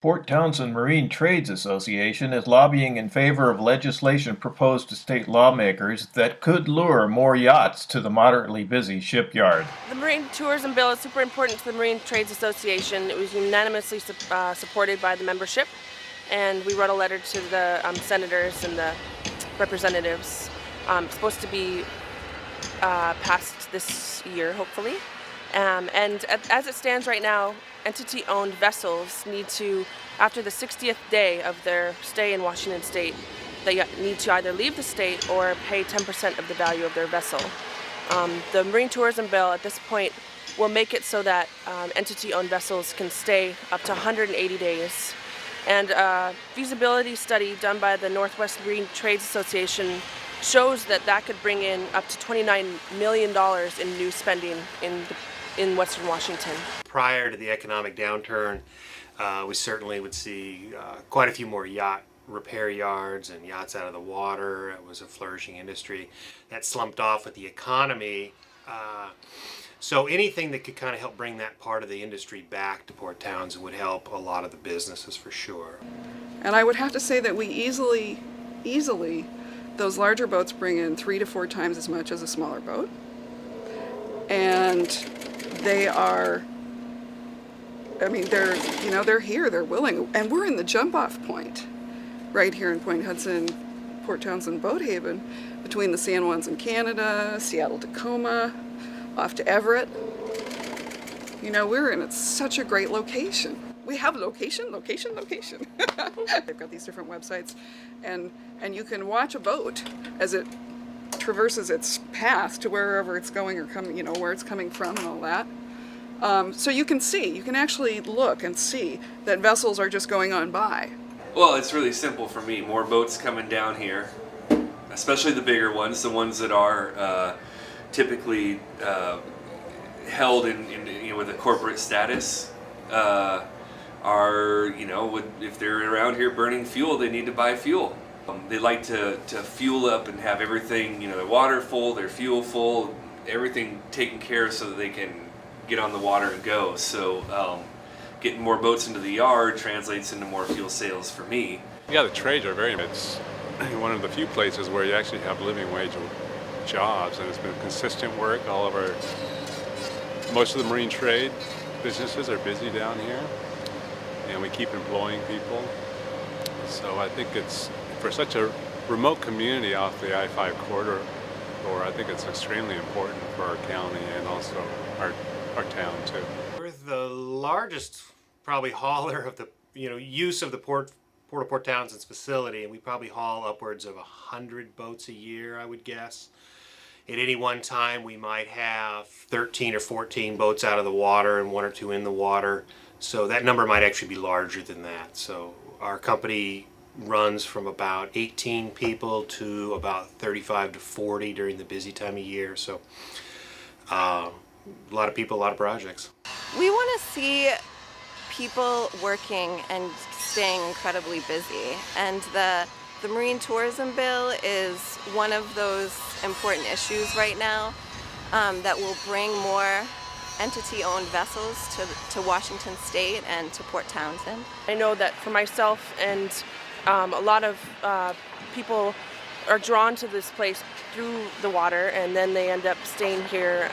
Port Townsend Marine Trades Association is lobbying in favor of legislation proposed to state lawmakers that could lure more yachts to the moderately busy shipyard. The Marine Tourism Bill is super important to the Marine Trades Association. It was unanimously supported by the membership, and we wrote a letter to the senators and the representatives. It's supposed to be passed this year, hopefully. And as it stands right now, entity-owned vessels need to, after the 60th day of their stay in Washington State, they need to either leave the state or pay 10% of the value of their vessel. The Marine Tourism Bill at this point will make it so that entity-owned vessels can stay up to 180 days. And a feasibility study done by the Northwest Marine Trades Association shows that that could bring in up to $29 million in new spending in Western Washington. Prior to the economic downturn, we certainly would see quite a few more yacht repair yards and yachts out of the water. It was a flourishing industry. That slumped off with the economy. So anything that could kind of help bring that part of the industry back to Port Townsend would help a lot of the businesses for sure. And I would have to say that we easily, those larger boats bring in 3 to 4 times as much as a smaller boat. And they are, I mean, they're here, they're willing, and we're in the jump-off point right here in Point Hudson, Port Townsend, Boat Haven, between the San Juans in Canada, Seattle, Tacoma, off to Everett. You know, we're in such a great location. We have location. They've got these different websites, and you can watch a boat as it traverses its path to wherever it's going or coming, you know, where it's coming from and all that. So you can actually look and see that vessels are just going on by. Well, it's really simple for me. More boats coming down here, especially the bigger ones, the ones that are typically held in with a corporate status, are, if they're around here burning fuel, they need to buy fuel. They like to fuel up and have everything, their water full, their fuel full, everything taken care of so that they can get on the water and go. So getting more boats into the yard translates into more fuel sales for me. Yeah, the trades are it's one of the few places where you actually have living wage jobs, and it's been consistent work. Most of the marine trade businesses are busy down here, and we keep employing people. So I think it's, for such a remote community off the I-5 corridor, I think it's extremely important for our county and also our town too. We're the largest probably hauler of the use of the Port of Port Townsend's facility, and we probably haul upwards of 100 boats a year, I would guess. At any one time we might have 13 or 14 boats out of the water and 1 or 2 in the water, so that number might actually be larger than that. So our company runs from about 18 people to about 35 to 40 during the busy time of year. So a lot of people, a lot of projects. We want to see people working and staying incredibly busy, and the Marine Tourism Bill is one of those important issues right now that will bring more entity-owned vessels to Washington State and to Port Townsend. I know that for myself and a lot of people are drawn to this place through the water, and then they end up staying here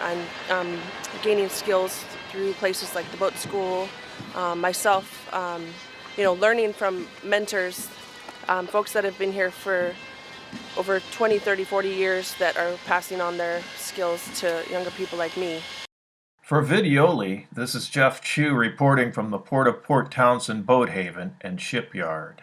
and gaining skills through places like the boat school. Myself, learning from mentors, folks that have been here for over 20, 30, 40 years that are passing on their skills to younger people like me. For Videoli, this is Jeff Chu reporting from the Port of Port Townsend Boat Haven and Shipyard.